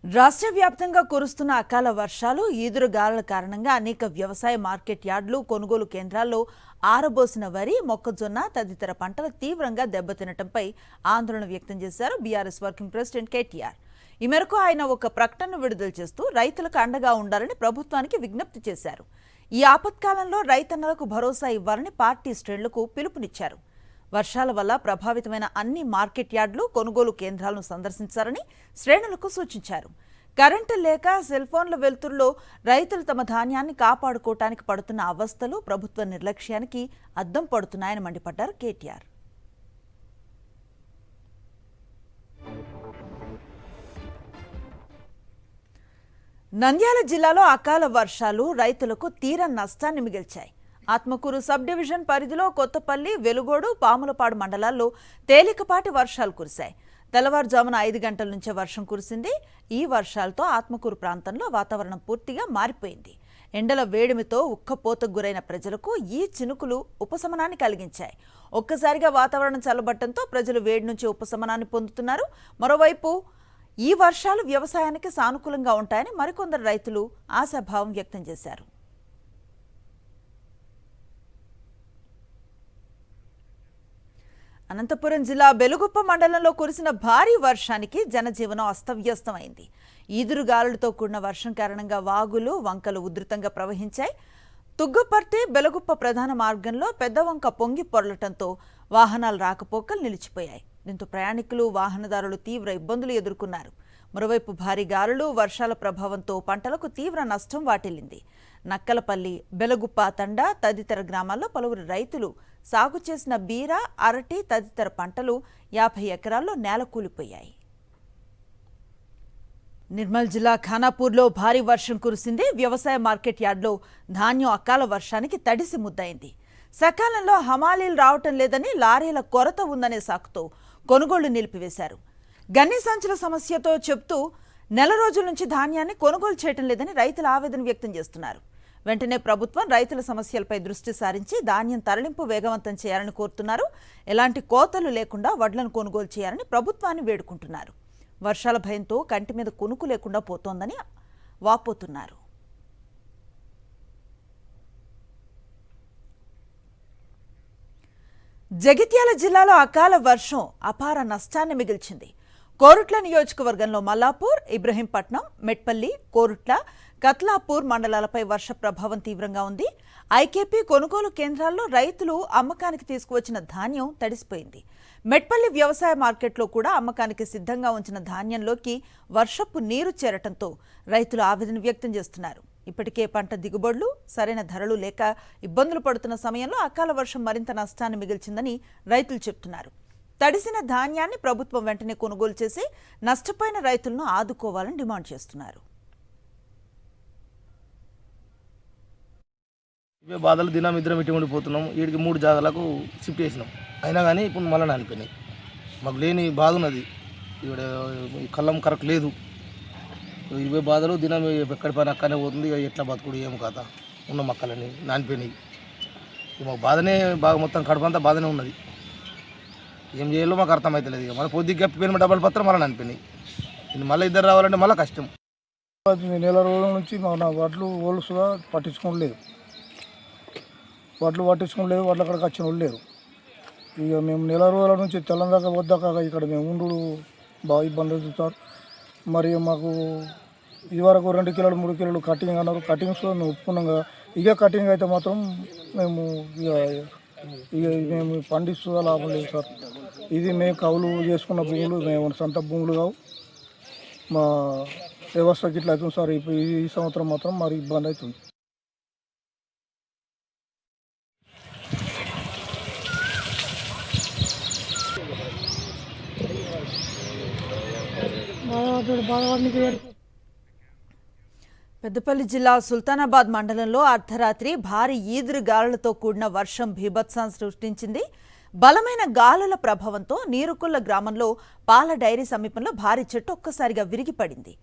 రాష్ట్ర వ్యాప్తంగా కురుస్తున్న అకాల వర్షాలు ఈదురుగాలుల కారణంగా అనేక వ్యవసాయ మార్కెట్ యార్డులు కొనుగోలు కేంద్రాల్లో ఆరబోసిన వరి మొక్కజొన్న తదితర పంటలు తీవ్రంగా దెబ్బతినటంపై ఆందోళన వ్యక్తం చేశారు బీఆర్ఎస్ వర్కింగ్ ప్రెసిడెంట్ కేటీఆర్. ఈ మేరకు ఆయన ఒక ప్రకటన విడుదల చేస్తూ రైతులకు అండగా ఉండాలని ప్రభుత్వానికి విజ్ఞప్తి చేశారు. ఈ ఆపత్కాలంలో రైతన్నలకు భరోసా ఇవ్వాలని పార్టీ శ్రేణులకు పిలుపునిచ్చారు. వర్షాల వల్ల ప్రభావితమైన అన్ని మార్కెట్ యార్డులు కొనుగోలు కేంద్రాలను సందర్శించాలని శ్రేణులకు సూచించారు. కరెంటు లేక సెల్ ఫోన్ల వెలుతురులో రైతులు తమ ధాన్యాన్ని కాపాడుకోవటానికి పడుతున్న అవస్థలు ప్రభుత్వ నిర్లక్ష్యానికి అద్దం పడుతున్నాయని మండిపడ్డారు కేటీఆర్. నంద్యాల జిల్లాలో అకాల వర్షాలు రైతులకు తీరని నష్టాన్ని మిగిల్చాయి. ఆత్మకూరు సబ్ డివిజన్ పరిధిలో కొత్తపల్లి, వెలుగోడు, పాములపాడు మండలాల్లో తేలికపాటి వర్షాలు కురిశాయి. తెల్లవారుజామున 5 గంటల నుంచే వర్షం కురిసింది. ఈ వర్షాలతో ఆత్మకూరు ప్రాంతంలో వాతావరణం పూర్తిగా మారిపోయింది. ఎండల వేడిమితో ఉక్కపోతకు గురైన ప్రజలకు ఈ చినుకులు ఉపశమనాన్ని కలిగించాయి. ఒక్కసారిగా వాతావరణం చల్లబట్టడంతో ప్రజలు వేడి నుంచి ఉపశమనాన్ని పొందుతున్నారు. మరోవైపు ఈ వర్షాలు వ్యవసాయానికి సానుకూలంగా ఉంటాయని మరికొందరు రైతులు ఆశాభావం వ్యక్తం చేశారు. అనంతపురం జిల్లా బెలుగుప్ప మండలంలో కురిసిన భారీ వర్షానికి జనజీవనం అస్తవ్యస్తమైంది. ఈదురుగాలులతో కూడిన వర్షం కారణంగా వాగులు, వంకలు ఉధృతంగా ప్రవహించాయి. తుగ్గపర్తి బెలుగుప్ప ప్రధాన మార్గంలో పెద్ద వంక పొంగి పొరలటంతో వాహనాలు రాకపోకలు నిలిచిపోయాయి. దీంతో ప్రయాణికులు, వాహనదారులు తీవ్ర ఇబ్బందులు ఎదుర్కొన్నారు. మరోవైపు భారీ గాలులు, వర్షాల ప్రభావంతో పంటలకు తీవ్ర నష్టం వాటిల్లింది. నక్కలపల్లి, బెలగుప్ప తండా తదితర గ్రామాల్లో పలువురు రైతులు సాగు చేసిన బీర, అరటి తదితర పంటలు 50 ఎకరాల్లో నేలకూలిపోయాయి. నిర్మల్ జిల్లా ఖానాపూర్లో భారీ వర్షం కురిసింది. వ్యవసాయ మార్కెట్ యార్డులో ధాన్యం అకాల వర్షానికి తడిసి ముద్దయింది. సకాలంలో హమాలీలు రావటం లేదని, లారీల కొరత ఉందనే సాకుతో కొనుగోళ్లు నిలిపివేశారు. గన్ని సంచుల సమస్యతో చెప్తూ నెల రోజుల నుంచి ధాన్యాన్ని కొనుగోలు చేయటం లేదని రైతులు ఆవేదన వ్యక్తం చేస్తున్నారు. వెంటనే ప్రభుత్వం రైతుల సమస్యలపై దృష్టి సారించి ధాన్యం తరలింపు వేగవంతం చేయాలని కోరుతున్నారు. ఎలాంటి కోతలు లేకుండా వడ్లను కొనుగోలు చేయాలని ప్రభుత్వాన్ని వేడుకుంటున్నారు. వర్షాల భయంతో కంటి మీద కునుకు లేకుండా పోతోందని వాపోతున్నారు. జగిత్యాల జిల్లాలో అకాల వర్షం అపార నష్టాన్ని మిగిల్చింది. కోరుట్ల నియోజకవర్గంలో మల్లాపూర్, ఇబ్రహీంపట్నం, మెట్పల్లి, కోరుట్ల, కత్లాపూర్ మండలాలపై వర్ష ప్రభావం తీవ్రంగా ఉంది. ఐకేపీ కొనుగోలు కేంద్రాల్లో రైతులు అమ్మకానికి తీసుకువచ్చిన ధాన్యం తడిసిపోయింది. మెట్పల్లి వ్యవసాయ మార్కెట్లో కూడా అమ్మకానికి సిద్ధంగా ఉంచిన ధాన్యంలోకి వర్షపు నీరు చేరటంతో రైతులు ఆవేదన వ్యక్తం చేస్తున్నారు. ఇప్పటికే పంట దిగుబడులు, సరైన ధరలు లేక ఇబ్బందులు పడుతున్న సమయంలో అకాల వర్షం మరింత నష్టాన్ని మిగిల్చిందని రైతులు చెబుతున్నారు. తడిసిన ధాన్యాన్ని ప్రభుత్వం వెంటనే కొనుగోలు చేసి నష్టపోయిన రైతులను ఆదుకోవాలని డిమాండ్ చేస్తున్నారు. ఇవే బాధలు దినం ఇద్దరం ఇటు ఉండిపోతున్నాం. వీడికి 3 జాగాలకు షిఫ్ట్ చేసినాం. అయినా కానీ ఇప్పుడు మళ్ళీ అనిపోయినాయి. మాకు లేని బాధ ఉన్నది. ఇక్కడ కళ్ళం కరెక్ట్ లేదు. ఇవే బాధలు దినం ఎక్కడి పని అక్కడనే పోతుంది. ఇక ఎట్లా బతుకుడు ఏం కథ ఉన్న మొక్కలని నానిపోయినాయి. మాకు బాధనే బాగా మొత్తం కడుపంతా బాధనే ఉన్నది. ఏం చేయాలో మాకు అర్థమవుతలేదు. ఇక మళ్ళీ పొద్దుకి గప్పిపోయిన డబ్బులు పత్రం మళ్ళీ అనిపోయినాయి. ఇది మళ్ళీ ఇద్దరు రావాలంటే మళ్ళీ కష్టం. నెల రోజుల నుంచి మన వడ్లు ఓలుసుగా పట్టించుకోలేదు. వడ్లు పట్టించుకోలేదు. వడ్ల అక్కడికి వచ్చిన వాళ్ళు లేరు. ఇక మేము నెల రోజుల నుంచి తెల్లందాకా వద్దాక ఇక్కడ మేము ఉండు బాగా ఇబ్బందులు చూస్తారు. మరి మాకు ఇదివరకు 2 కిలోలు 3 కిలోలు కటింగ్ అన్నారు. కటింగ్స్ మేము ఒప్పుకున్నాం కదా. ఇక కటింగ్ అయితే మాత్రం మేము ఇక మేము పండిస్తూ లాభం లేదు సార్. ఇది మేము కవులు చేసుకున్న భూములు, మేము సొంత భూములు కావు. మా వ్యవస్థకి ఇట్లా అవుతుంది సార్. ఇప్పుడు ఈ సంవత్సరం మాత్రం మరి ఇబ్బంది అవుతుంది. పెద్దపల్లి జిల్లా సుల్తానాబాద్ మండలంలో అర్ధరాత్రి భారీ ఈదురు గాలులతో కూడిన వర్షం బీభత్సాన్ని సృష్టించింది. బలమైన గాలుల ప్రభావంతో నీరుకుల్ల గ్రామంలో పాల డైరీ సమీపంలో భారీ చెట్టు ఒక్కసారిగా విరిగిపడింది.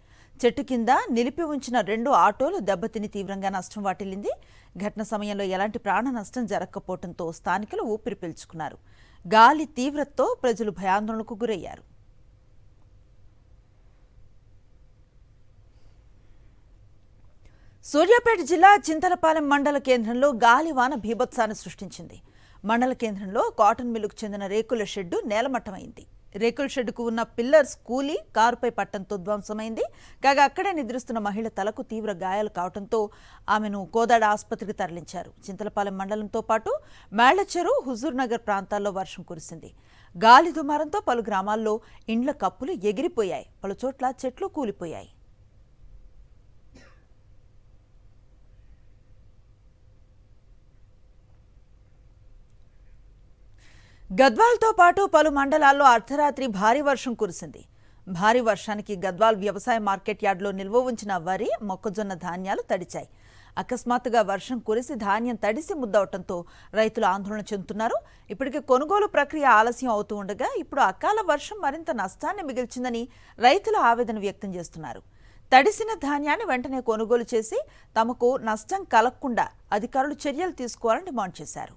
చెట్టు కింద నిలిపి ఉంచిన 2 ఆటోలు దెబ్బతిని తీవ్రంగా నష్టం వాటిల్లింది. ఘటన సమయంలో ఎలాంటి ప్రాణ నష్టం జరగకపోవడంతో స్థానికులు ఊపిరి పీల్చుకున్నారు. గాలి తీవ్రతతో ప్రజలు భయాందోళనకు గురయ్యారు. సూర్యాపేట జిల్లా చింతలపాలెం మండల కేంద్రంలో గాలివాన బీభత్సాన్ని సృష్టించింది. మండల కేంద్రంలో కాటన్ మిల్లుకు చెందిన రేకుల షెడ్డు నేలమట్టమైంది. రేకుల షెడ్డుకు ఉన్న పిల్లర్స్ కూలి కారుపై పట్టంతో ధ్వంసమైంది. కాగా అక్కడే నిద్రిస్తున్న మహిళ తలకు తీవ్ర గాయాలు కావడంతో ఆమెను కోదాడ ఆసుపత్రికి తరలించారు. చింతలపాలెం మండలంతో పాటు మేళ్లచెరు, హుజూర్ నగర్ ప్రాంతాల్లో వర్షం కురిసింది. గాలి దుమారంతో పలు గ్రామాల్లో ఇండ్ల కప్పులు ఎగిరిపోయాయి. పలుచోట్ల చెట్లు కూలిపోయాయి. గద్వాల్తో పాటు పలు మండలాల్లో అర్ధరాత్రి భారీ వర్షం కురిసింది. భారీ వర్షానికి గద్వాల్ వ్యవసాయ మార్కెట్ యార్డులో నిల్వ ఉంచిన వరి, మొక్కజొన్న ధాన్యాలు తడిచాయి. అకస్మాత్తుగా వర్షం కురిసి ధాన్యం తడిసి ముద్దవటంతో రైతులు ఆందోళన చెందుతున్నారు. ఇప్పటికే కొనుగోలు ప్రక్రియ ఆలస్యం అవుతూ ఉండగా ఇప్పుడు అకాల వర్షం మరింత నష్టాన్ని మిగిల్చిందని రైతులు ఆవేదన వ్యక్తం చేస్తున్నారు. తడిసిన ధాన్యాన్ని వెంటనే కొనుగోలు చేసి తమకు నష్టం కలగకుండా అధికారులు చర్యలు తీసుకోవాలని డిమాండ్ చేశారు.